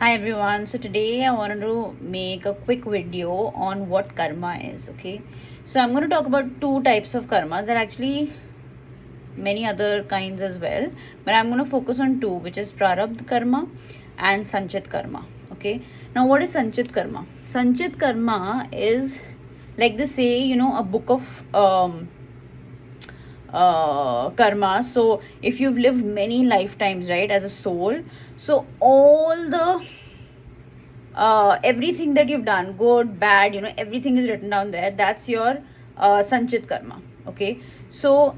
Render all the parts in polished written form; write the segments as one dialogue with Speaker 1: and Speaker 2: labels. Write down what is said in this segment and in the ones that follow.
Speaker 1: Hi everyone. So today I wanted to make a quick video on what karma is. Okay, so I'm going to talk about two types of karma. There are actually many other kinds as well, but I'm going to focus on two, which is prarabdha karma and sanchit karma. Okay, now what is sanchit karma? Sanchit karma is, like they say, a book of karma. So if you've lived many lifetimes, right, as a soul, so all the everything that you've done, good, bad, everything is written down there. That's your sanchit karma. Okay, so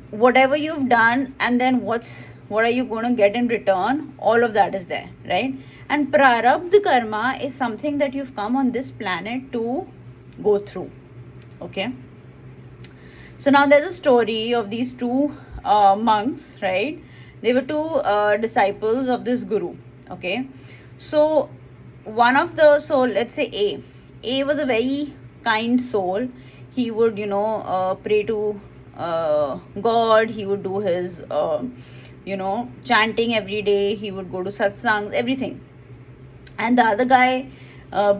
Speaker 1: whatever you've done, and then what are you going to get in return, all of that is there, right? And prarabdha karma is something that you've come on this planet to go through. Okay, so now there's a story of these two monks, right? They were two disciples of this guru. Okay, so one of the soul, let's say A was a very kind soul. He would pray to God. He would do his chanting every day. He would go to satsangs, everything. And the other guy,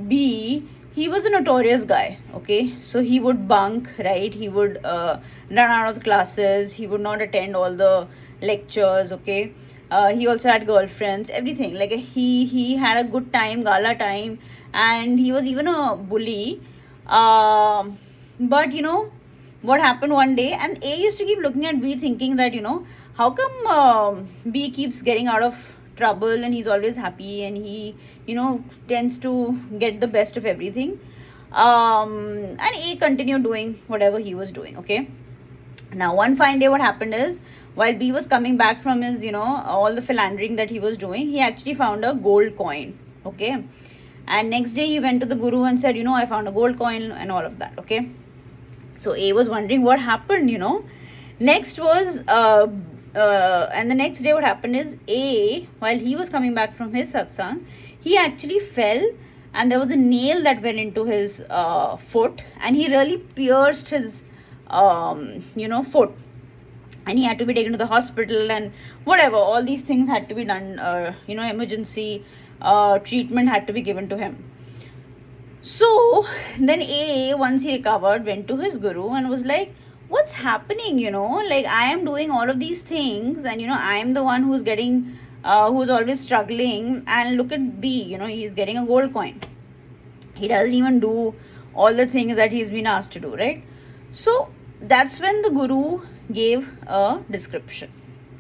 Speaker 1: B, he was a notorious guy. Okay, so he would bunk, right? He would run out of the classes. He would not attend all the lectures. Okay, he also had girlfriends, everything. Like he had a good time, gala time, and he was even a bully. But what happened one day, and A used to keep looking at B, thinking that how come B keeps getting out of trouble and he's always happy, and he tends to get the best of everything. And A continued doing whatever he was doing. Okay, now one fine day what happened is, while B was coming back from his all the philandering that he was doing, he actually found a gold coin. Okay, and next day he went to the guru and said, I found a gold coin and all of that. Okay, so A was wondering what happened. Next was and the next day what happened is, A, while he was coming back from his satsang, he actually fell, and there was a nail that went into his foot, and he really pierced his foot, and he had to be taken to the hospital, and whatever, all these things had to be done. Emergency treatment had to be given to him. So then A, once he recovered, went to his guru and was like, what's happening? Like, I am doing all of these things, and I am the one who's getting who's always struggling, and look at B, he's getting a gold coin. He doesn't even do all the things that he's been asked to do, right? So that's when the guru gave a description.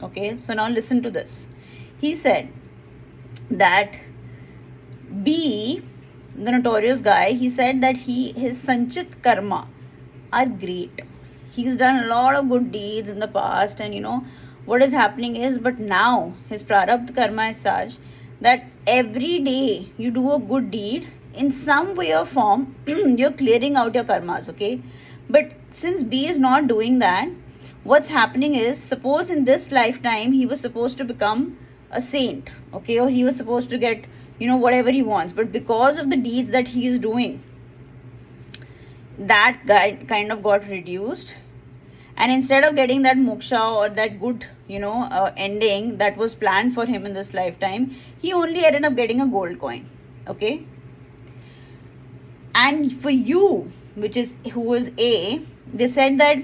Speaker 1: Okay, so now listen to this. He said that B, the notorious guy, he said that his sanchit karma are great. He's done a lot of good deeds in the past, and what is happening is, but now his prarabdha karma is such that every day you do a good deed, in some way or form you're clearing out your karmas. Okay, but since B is not doing that, what's happening is, suppose in this lifetime he was supposed to become a saint, okay, or he was supposed to get whatever he wants, but because of the deeds that he is doing, that guy kind of got reduced, and instead of getting that moksha or that good ending that was planned for him in this lifetime, he only ended up getting a gold coin. Okay, and for you, who is A, they said that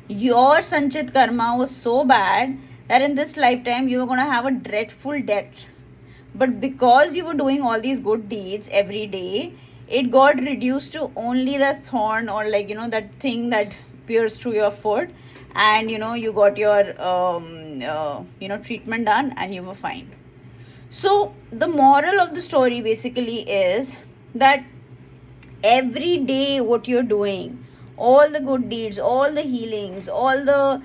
Speaker 1: your sanchit karma was so bad that in this lifetime you were going to have a dreadful death, but because you were doing all these good deeds every day, it got reduced to only the thorn, or that thing that pierced through your foot, and you got your treatment done, and you were fine. So the moral of the story basically is that every day what you're doing, all the good deeds, all the healings, all the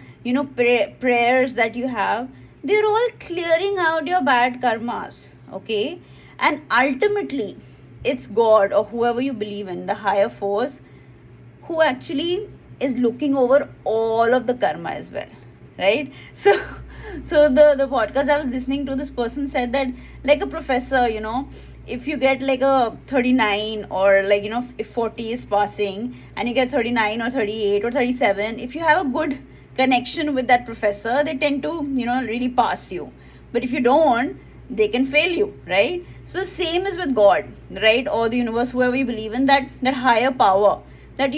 Speaker 1: prayers that you have, they're all clearing out your bad karmas. Okay, and ultimately it's God, or whoever you believe in, the higher force, who actually is looking over all of the karma as well, right? So the podcast I was listening to, this person said that, like a professor, if you get like a 39, or if 40 is passing and you get 39 or 38 or 37, if you have a good connection with that professor, they tend to really pass you. But if you don't, they can fail you, right? So same is with God, right? Or the universe, whoever you believe in, that higher power, that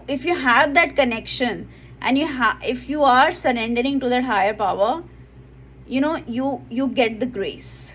Speaker 1: if you have that connection, and if you are surrendering to that higher power, you get the grace,